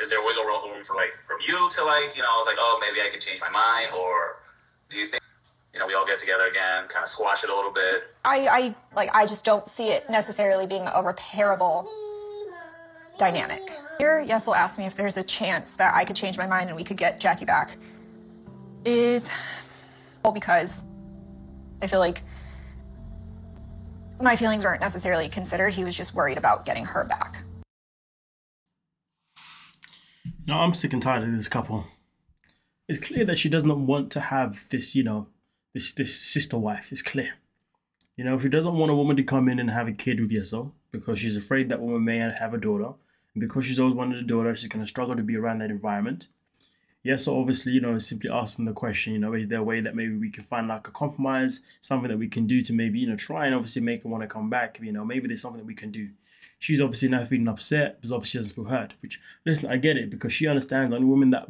Is there wiggle room for like from you to like, you know, I was like, oh, maybe I could change my mind, or do you think, you know, we all get together again, kind of squash it a little bit? I just don't see it necessarily being a repairable dynamic. Here, Yesel asked me if there's a chance that I could change my mind and we could get Jackie back. Because I feel like my feelings weren't necessarily considered. He was just worried about getting her back. No, I'm sick and tired of this couple. It's clear that she does not want to have this, you know, this sister wife. It's clear. You know, she doesn't want a woman to come in and have a kid with Yesel because she's afraid that woman may have a daughter. And because she's always wanted a daughter, she's going to struggle to be around that environment. Yesel obviously, you know, is simply asking the question, you know, is there a way that maybe we can find like a compromise, something that we can do to maybe, you know, try and obviously make her want to come back. You know, maybe there's something that we can do. She's obviously now feeling upset because obviously she doesn't feel heard, which, listen, I get it, because she understands the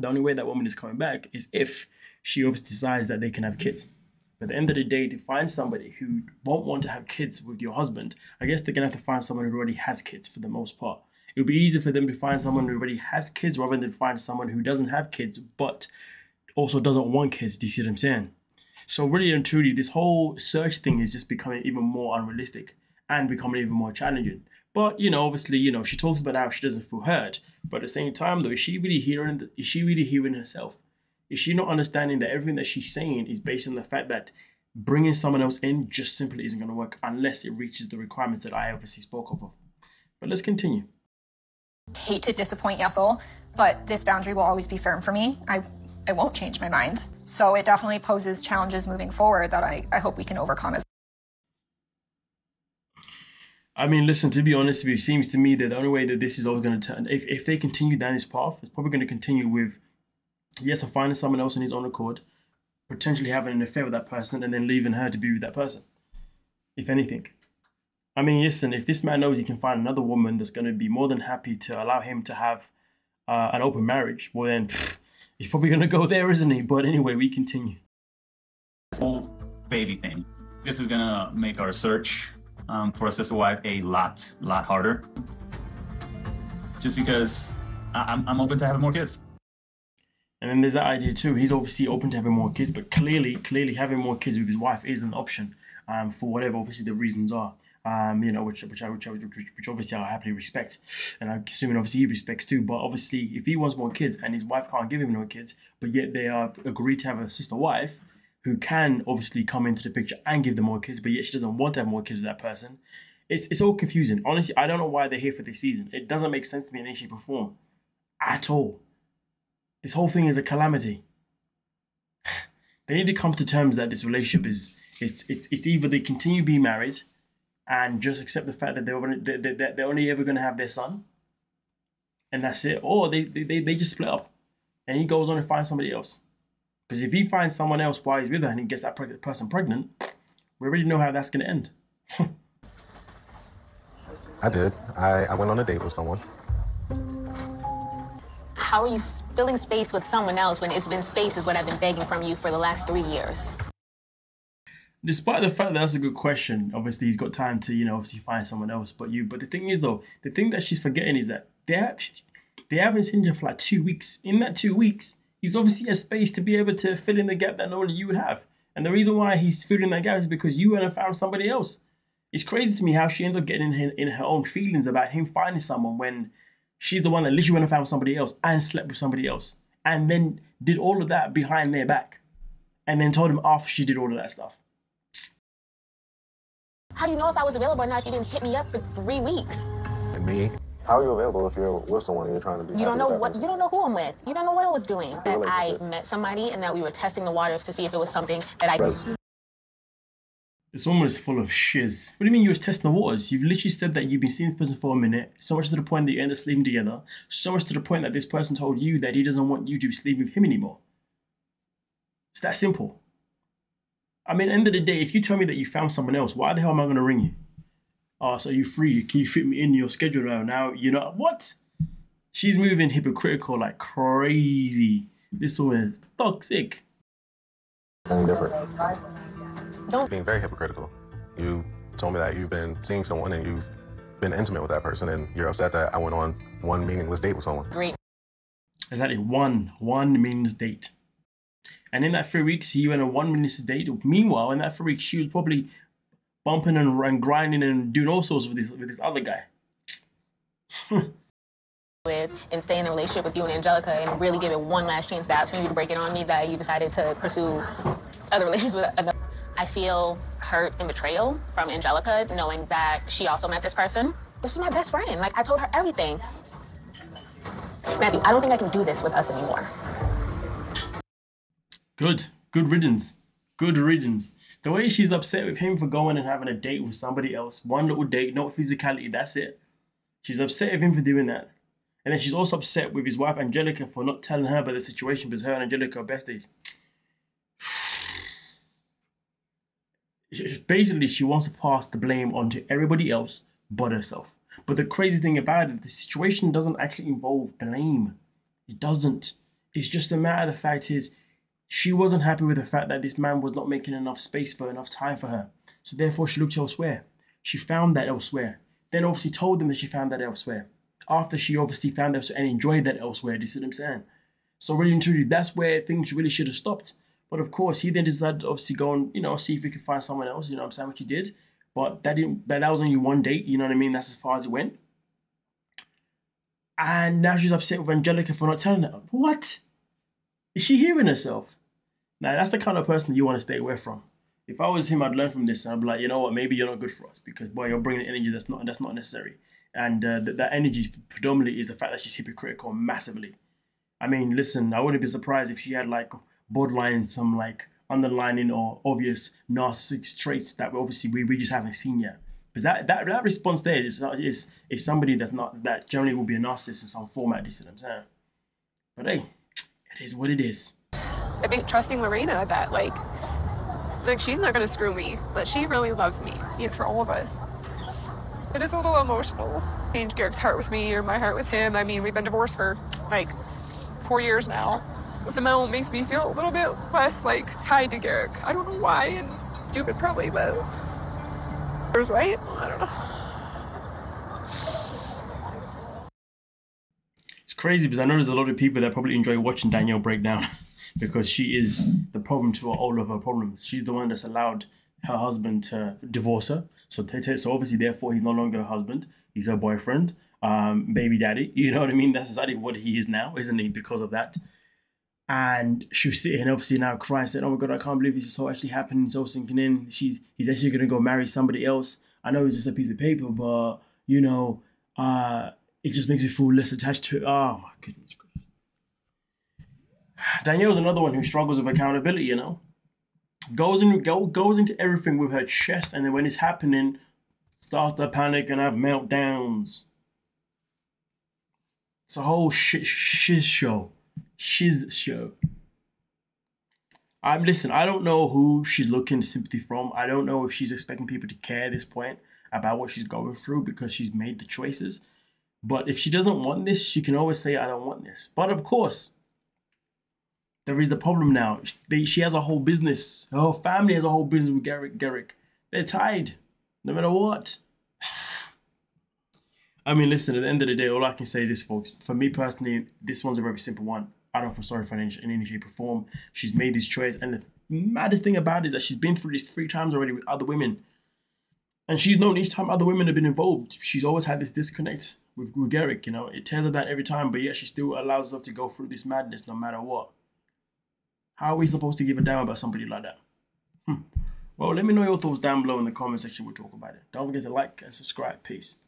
only way that woman is coming back is if she obviously decides that they can have kids. But at the end of the day, to find somebody who won't want to have kids with your husband, I guess they're going to have to find someone who already has kids for the most part. It would be easier for them to find someone who already has kids rather than find someone who doesn't have kids but also doesn't want kids. Do you see what I'm saying? So really and truly, this whole search thing is just becoming even more unrealistic and becoming even more challenging. But, you know, obviously, you know, she talks about how she doesn't feel heard. But at the same time, though, is she really hearing herself? Is she not understanding that everything that she's saying is based on the fact that bringing someone else in just simply isn't going to work unless it reaches the requirements that I obviously spoke of? But let's continue. Hate to disappoint Yesel, but this boundary will always be firm for me. I won't change my mind. So it definitely poses challenges moving forward that I hope we can overcome. I mean, listen, to be honest with you, it seems to me that the only way that this is always going to turn, if they continue down this path, it's probably going to continue with Yesel finding someone else on his own accord, potentially having an affair with that person, and then leaving her to be with that person, if anything. I mean, listen, if this man knows he can find another woman that's going to be more than happy to allow him to have an open marriage, well then, he's probably going to go there, isn't he? But anyway, we continue. Whole baby thing. This is going to make our search for a sister wife a lot harder. Just because I'm open to having more kids. And then there's that idea too. He's obviously open to having more kids, but clearly having more kids with his wife is an option for whatever obviously the reasons are. You know, which obviously I happily respect, and I'm assuming obviously he respects too. But obviously, if he wants more kids and his wife can't give him no kids, but yet they are agreed to have a sister wife who can obviously come into the picture and give them more kids, but yet she doesn't want to have more kids with that person, it's all confusing. Honestly, I don't know why they're here for this season. It doesn't make sense to me in any shape or form at all. This whole thing is a calamity. They need to come to terms that this relationship is it's either they continue being married and just accept the fact that they're only ever going to have their son, and that's it, or they just split up and he goes on and finds somebody else. Because if he finds someone else while he's with her and he gets that person pregnant, we already know how that's going to end. I did. I went on a date with someone. How are you filling space with someone else when it's been space is what I've been begging from you for the last 3 years? Despite the fact that that's a good question, obviously he's got time to, you know, obviously find someone else but you. But the thing is though, the thing that she's forgetting is that they haven't seen her for like 2 weeks. In that 2 weeks, he's obviously has space to be able to fill in the gap that normally you would have. And the reason why he's filling that gap is because you went and found somebody else. It's crazy to me how she ends up getting in her own feelings about him finding someone when she's the one that literally went and found somebody else and slept with somebody else. And then did all of that behind their back. And then told him after she did all of that stuff. How do you know if I was available or not if you didn't hit me up for 3 weeks? And me? How are you available if you're with someone and you're trying to be? You don't know who I'm with. You don't know what I was doing. That I met somebody and that we were testing the waters to see if it was something that I could. This woman is full of shiz. What do you mean you was testing the waters? You've literally said that you've been seeing this person for a minute, so much to the point that you end up sleeping together, so much to the point that this person told you that he doesn't want you to sleep with him anymore. It's that simple. I mean, at the end of the day, if you tell me that you found someone else, why the hell am I going to ring you? Oh, so you free? Can you fit me in your schedule now? You know what? She's moving hypocritical like crazy. This woman is toxic. Something different. Don't. Being very hypocritical. You told me that you've been seeing someone and you've been intimate with that person and you're upset that I went on one meaningless date with someone. Great. Exactly, one meaningless date. And in that 3 weeks, he went on 1 meaningless date. Meanwhile, in that 3 weeks, she was probably bumping and grinding and doing all sorts with this other guy. With and stay in a relationship with you and Angelica and really give it one last chance. That's when you break it on me that you decided to pursue other relationships with other. I feel hurt and betrayal from Angelica, knowing that she also met this person. This is my best friend. Like, I told her everything. Maddie, I don't think I can do this with us anymore. Good riddance. Good riddance. The way she's upset with him for going and having a date with somebody else, one little date, no physicality, that's it. She's upset with him for doing that. And then she's also upset with his wife, Angelica, for not telling her about the situation because her and Angelica are besties. Basically, she wants to pass the blame onto everybody else but herself. But the crazy thing about it, the situation doesn't actually involve blame. It doesn't. It's just a matter of the fact is, she wasn't happy with the fact that this man was not making enough space for enough time for her. So therefore, she looked elsewhere. She found that elsewhere. Then obviously told them that she found that elsewhere. After she obviously found elsewhere and enjoyed that elsewhere, do you see what I'm saying? So really and truly, that's where things really should have stopped. But of course, he then decided to obviously go and, see if he could find someone else, you know what I'm saying, which he did. But that was only one date, you know what I mean? That's as far as it went. And now she's upset with Angelica for not telling her. What? Is she hearing herself? Now, that's the kind of person you want to stay away from. If I was him, I'd learn from this. And I'd be like, you know what, maybe you're not good for us because, boy, you're bringing energy that's not necessary. And that energy predominantly is the fact that she's hypocritical massively. I mean, listen, I wouldn't be surprised if she had like borderline, some like underlining or obvious narcissistic traits that we just haven't seen yet. Because that response there is somebody that generally will be a narcissist in some format, you see what I'm saying? But hey, it is what it is. I think trusting Lorena that like she's not gonna screw me, that she really loves me, for all of us. It is a little emotional. Change Garrett's heart with me or my heart with him. I mean, we've been divorced for like 4 years now. This amount makes me feel a little bit less like tied to Garrett. I don't know why, and stupid probably, but it was right. I don't know. It's crazy because I know there's a lot of people that probably enjoy watching Dannielle break down because she is the problem to all of her problems. She's the one that's allowed her husband to divorce her. So obviously, therefore, he's no longer her husband. He's her boyfriend, baby daddy. You know what I mean? That's exactly what he is now, isn't he? Because of that. And she was sitting obviously now crying, saying, oh my God, I can't believe this is so actually happening. It's all sinking in. He's actually going to go marry somebody else. I know it's just a piece of paper, but, it just makes me feel less attached to it. Oh my goodness. Dannielle's another one who struggles with accountability, Goes into everything with her chest, and then when it's happening, starts to panic and have meltdowns. It's a whole shiz show. Listen, I don't know who she's looking sympathy from. I don't know if she's expecting people to care at this point about what she's going through because she's made the choices. But if she doesn't want this, she can always say, I don't want this. But of course, there is a problem now. She has a whole business. Her whole family has a whole business with Garrick. They're tied, no matter what. I mean, listen, at the end of the day, all I can say is this, folks. For me personally, this one's a very simple one. I don't feel sorry for her in any shape or form. She's made this choice. And the maddest thing about it is that she's been through this 3 times already with other women. And she's known each time other women have been involved, she's always had this disconnect with Garrick, It tears her down every time, but yet she still allows herself to go through this madness no matter what. How are we supposed to give a damn about somebody like that? Well, let me know your thoughts down below in the comment section. We'll talk about it. Don't forget to like and subscribe. Peace.